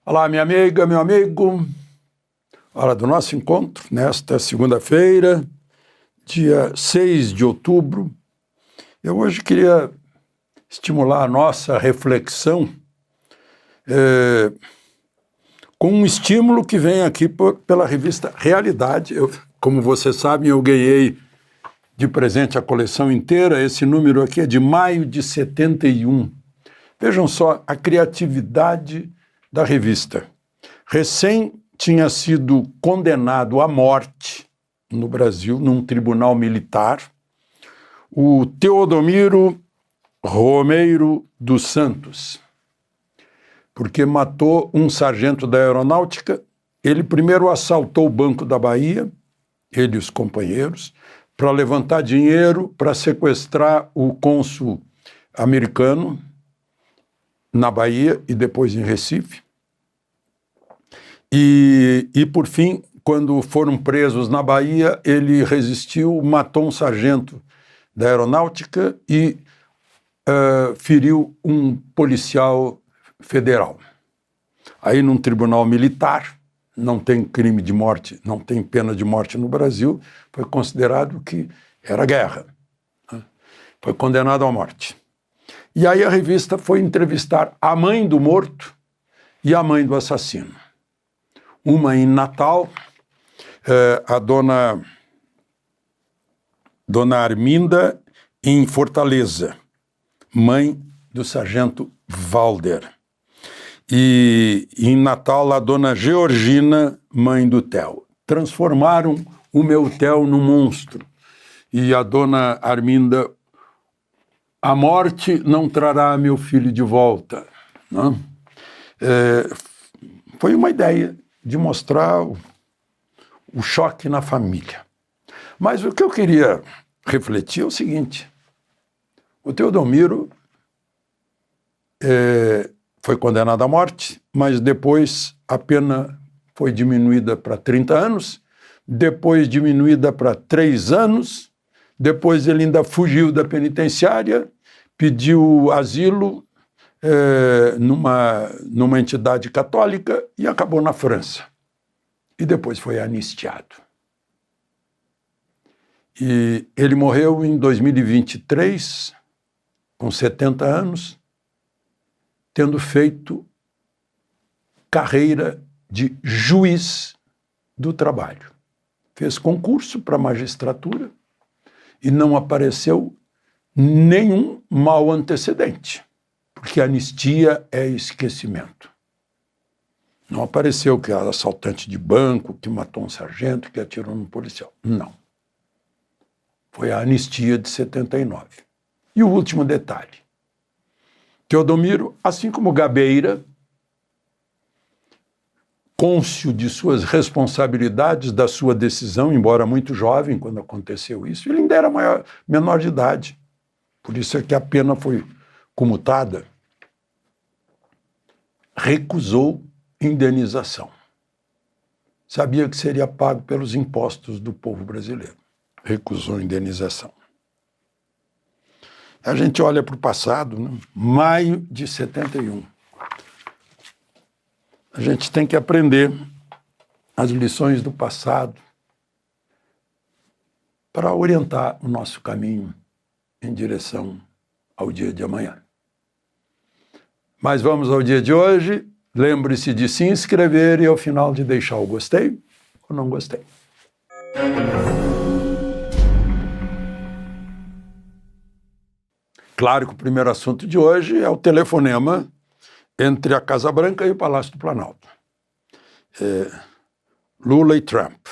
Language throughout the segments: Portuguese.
Olá, minha amiga, meu amigo. Hora do nosso encontro nesta segunda-feira, dia 6 de outubro. Eu hoje queria estimular a nossa reflexão com um estímulo que vem aqui pela revista Realidade. Como vocês sabem, eu ganhei de presente a coleção inteira. Esse número aqui é de maio de 71. Vejam só a criatividade da revista. Recém tinha sido condenado à morte no Brasil, num tribunal militar, o Teodomiro Romeiro dos Santos, porque matou um sargento da aeronáutica. Ele primeiro assaltou o Banco da Bahia, ele e os companheiros, para levantar dinheiro para sequestrar o cônsul americano na Bahia e depois em Recife. E por fim, quando foram presos na Bahia, ele resistiu, matou um sargento da aeronáutica e feriu um policial federal. Aí, num tribunal militar, não tem crime de morte, não tem pena de morte no Brasil, foi considerado que era guerra, né? Foi condenado à morte. E aí a revista foi entrevistar a mãe do morto e a mãe do assassino. Uma em Natal, a dona Arminda em Fortaleza, mãe do sargento Valder. E em Natal, a dona Georgina, mãe do Theo. Transformaram o meu Theo num monstro. E a dona Arminda: a morte não trará meu filho de volta. Não? Foi uma ideia de mostrar o choque na família. Mas o que eu queria refletir é o seguinte: o Teodomiro foi condenado à morte, mas depois a pena foi diminuída para 30 anos, depois diminuída para 3 anos, depois ele ainda fugiu da penitenciária, pediu asilo numa entidade católica e acabou na França. E depois foi anistiado. E ele morreu em 2023, com 70 anos, tendo feito carreira de juiz do trabalho. Fez concurso para magistratura e não apareceu nenhum mau antecedente, porque anistia é esquecimento. Não apareceu que era assaltante de banco, que matou um sargento, que atirou num policial. Não. Foi a anistia de 79. E o último detalhe: Teodomiro, assim como Gabeira, cônscio de suas responsabilidades, da sua decisão, embora muito jovem quando aconteceu isso, ele ainda era menor de idade. Por isso é que a pena foi comutada. Recusou indenização. Sabia que seria pago pelos impostos do povo brasileiro. Recusou indenização. A gente olha para o passado, né? Maio de 71. A gente tem que aprender as lições do passado para orientar o nosso caminho em direção ao dia de amanhã. Mas vamos ao dia de hoje. Lembre-se de se inscrever e, ao final, de deixar o gostei ou não gostei. Claro que o primeiro assunto de hoje é o telefonema entre a Casa Branca e o Palácio do Planalto. Lula e Trump.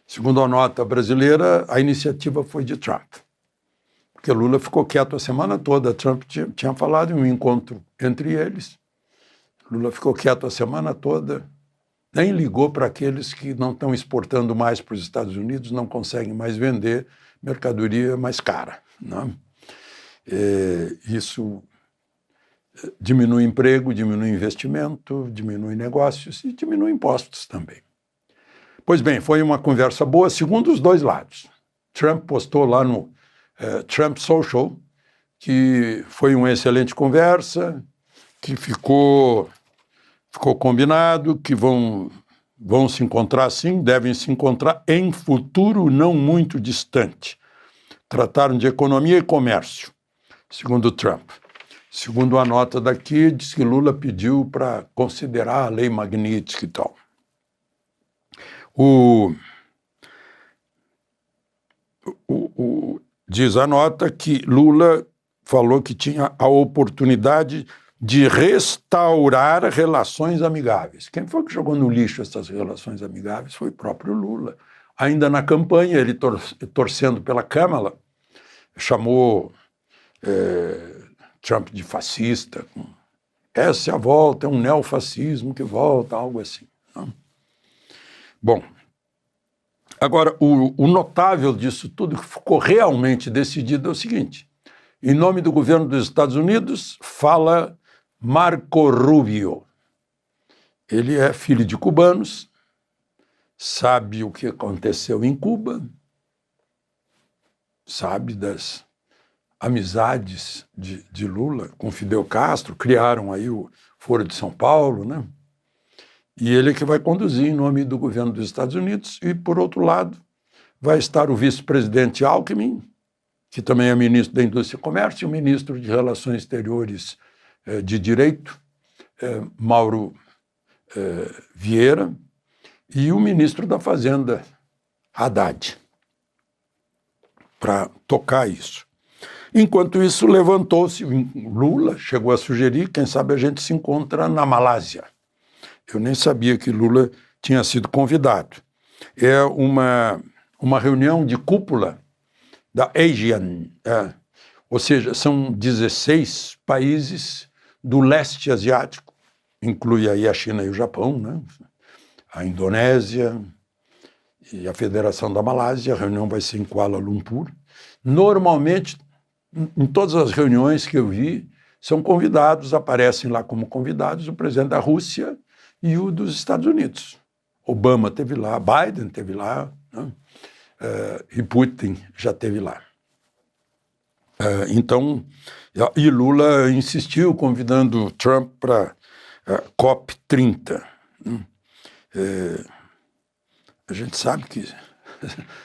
Segundo a nota brasileira, a iniciativa foi de Trump. Porque Lula ficou quieto a semana toda. Trump tinha falado em um encontro entre eles. Lula ficou quieto a semana toda, nem ligou para aqueles que não estão exportando mais para os Estados Unidos, não conseguem mais vender mercadoria mais cara, né? Isso diminui emprego, diminui investimento, diminui negócios e diminui impostos também. Pois bem, foi uma conversa boa, segundo os dois lados. Trump postou lá no Trump Social que foi uma excelente conversa, que ficou ficou combinado que vão se encontrar sim, devem se encontrar em futuro não muito distante. Trataram de economia e comércio, segundo Trump. Segundo a nota daqui, diz que Lula pediu para considerar a lei Magnitsky e tal. Diz a nota que Lula falou que tinha a oportunidade de restaurar relações amigáveis. Quem foi que jogou no lixo essas relações amigáveis foi o próprio Lula. Ainda na campanha, ele torcendo pela Câmara, chamou Trump de fascista. Essa é a volta, é um neofascismo que volta, algo assim. Não? Bom, agora, o notável disso tudo, que ficou realmente decidido, é o seguinte: em nome do governo dos Estados Unidos, fala Marco Rubio. Ele é filho de cubanos, sabe o que aconteceu em Cuba, sabe das amizades de Lula com Fidel Castro, criaram aí o Foro de São Paulo, né? E ele é que vai conduzir em nome do governo dos Estados Unidos. E, por outro lado, vai estar o vice-presidente Alckmin, que também é ministro da Indústria e Comércio, e o ministro de Relações Exteriores de Direito, Mauro Vieira, e o ministro da Fazenda, Haddad, para tocar isso. Enquanto isso, levantou-se, Lula chegou a sugerir, quem sabe a gente se encontra na Malásia. Eu nem sabia que Lula tinha sido convidado. É uma reunião de cúpula da ASEAN, ou seja, são 16 países do leste asiático, inclui aí a China e o Japão, né? A Indonésia e a Federação da Malásia. A reunião vai ser em Kuala Lumpur. Normalmente, em todas as reuniões que eu vi, são convidados, aparecem lá como convidados o presidente da Rússia e o dos Estados Unidos. Obama esteve lá, Biden esteve lá, né? E Putin já esteve lá. Então, e Lula insistiu convidando Trump para COP30. A gente sabe que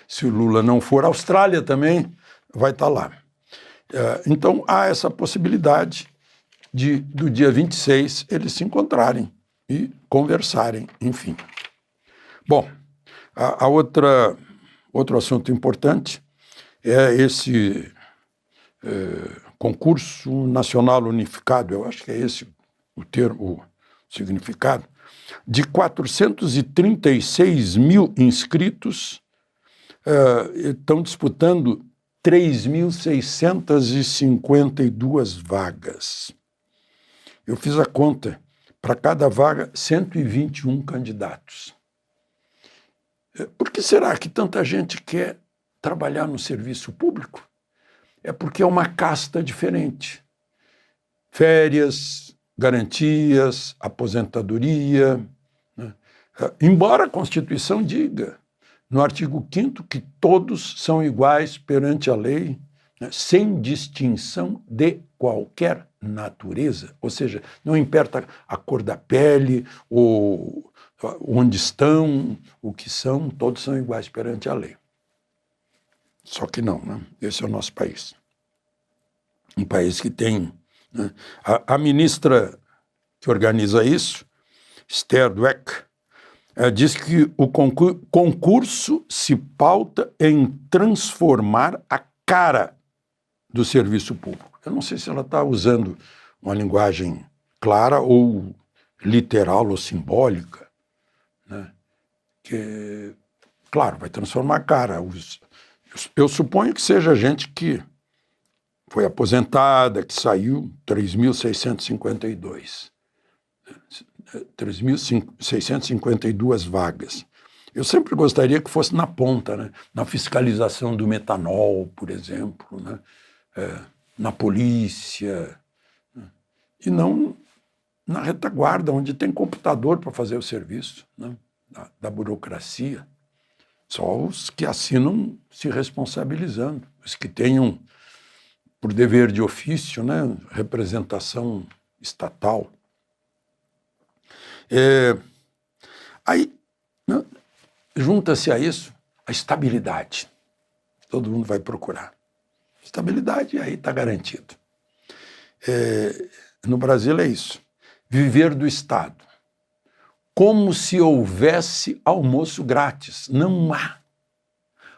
se o Lula não for, a Austrália também vai estar lá. Então, há essa possibilidade do dia 26 eles se encontrarem e conversarem, enfim. Bom, outro assunto importante é esse concurso nacional unificado, eu acho que é esse o termo, o significado, de 436 mil inscritos, estão disputando 3.652 vagas. Eu fiz a conta, para cada vaga, 121 candidatos. Por que será que tanta gente quer trabalhar no serviço público? É porque é uma casta diferente. Férias, garantias, aposentadoria, né? Embora a Constituição diga, no artigo 5º, que todos são iguais perante a lei, né, sem distinção de qualquer natureza, ou seja, não importa a cor da pele, ou onde estão, o que são, todos são iguais perante a lei. Só que não, né? Esse é o nosso país. Um país que tem... Né? A ministra que organiza isso, Esther Dweck, diz que o concurso se pauta em transformar a cara do serviço público. Eu não sei se ela está usando uma linguagem clara ou literal ou simbólica, né? Que, claro, vai transformar a cara. Eu suponho que seja gente que foi aposentada, que saiu, 3.652. 3.652 vagas. Eu sempre gostaria que fosse na ponta, né? Na fiscalização do metanol, por exemplo, né? Na polícia, né? E não na retaguarda, onde tem computador para fazer o serviço, né? Da burocracia. Só os que assinam se responsabilizando, os que tenham, por dever de ofício, né? Representação estatal. Aí, né, junta-se a isso a estabilidade. Todo mundo vai procurar. Estabilidade, aí está garantido. No Brasil é isso. Viver do Estado. Como se houvesse almoço grátis. Não há.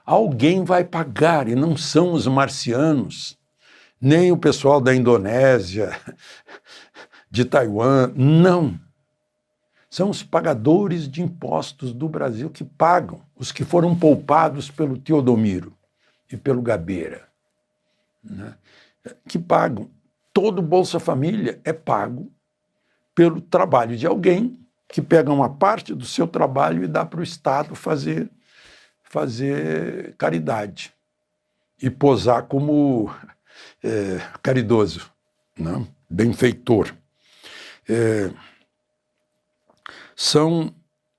Alguém vai pagar, e não são os marcianos, nem o pessoal da Indonésia, de Taiwan, não. São os pagadores de impostos do Brasil que pagam, os que foram poupados pelo Teodomiro e pelo Gabeira, né? Que pagam. Todo Bolsa Família é pago pelo trabalho de alguém que pega uma parte do seu trabalho e dá para o Estado fazer caridade e posar como caridoso, né? Benfeitor.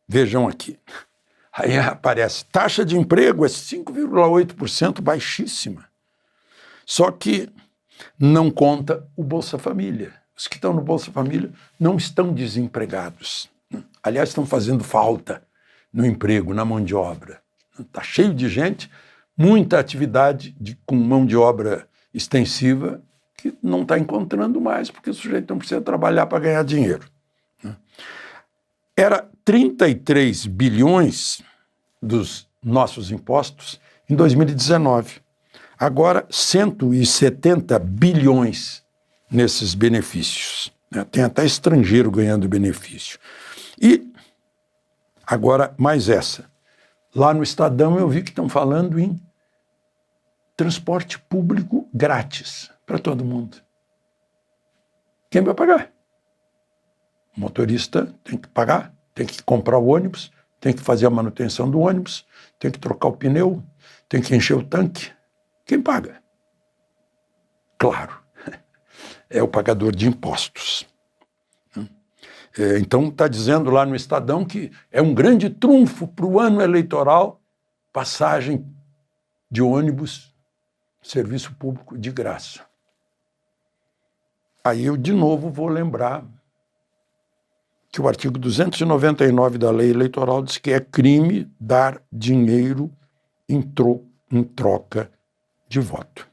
Vejam aqui, aí aparece, taxa de emprego é 5,8%, baixíssima. Só que não conta o Bolsa Família. Os que estão no Bolsa Família não estão desempregados. Aliás, estão fazendo falta no emprego, na mão de obra. Está cheio de gente, muita atividade com mão de obra extensiva que não está encontrando mais, porque o sujeito não precisa trabalhar para ganhar dinheiro. Era 33 bilhões dos nossos impostos em 2019. Agora, 170 bilhões nesses benefícios. Tem até estrangeiro ganhando benefício. E, agora, mais essa. Lá no Estadão eu vi que estão falando em transporte público grátis para todo mundo. Quem vai pagar? O motorista tem que pagar, tem que comprar o ônibus, tem que fazer a manutenção do ônibus, tem que trocar o pneu, tem que encher o tanque. Quem paga? Claro, é o pagador de impostos. Então está dizendo lá no Estadão que é um grande trunfo para o ano eleitoral passagem de ônibus, serviço público de graça. Aí eu de novo vou lembrar que o artigo 299 da lei eleitoral diz que é crime dar dinheiro em troca de voto.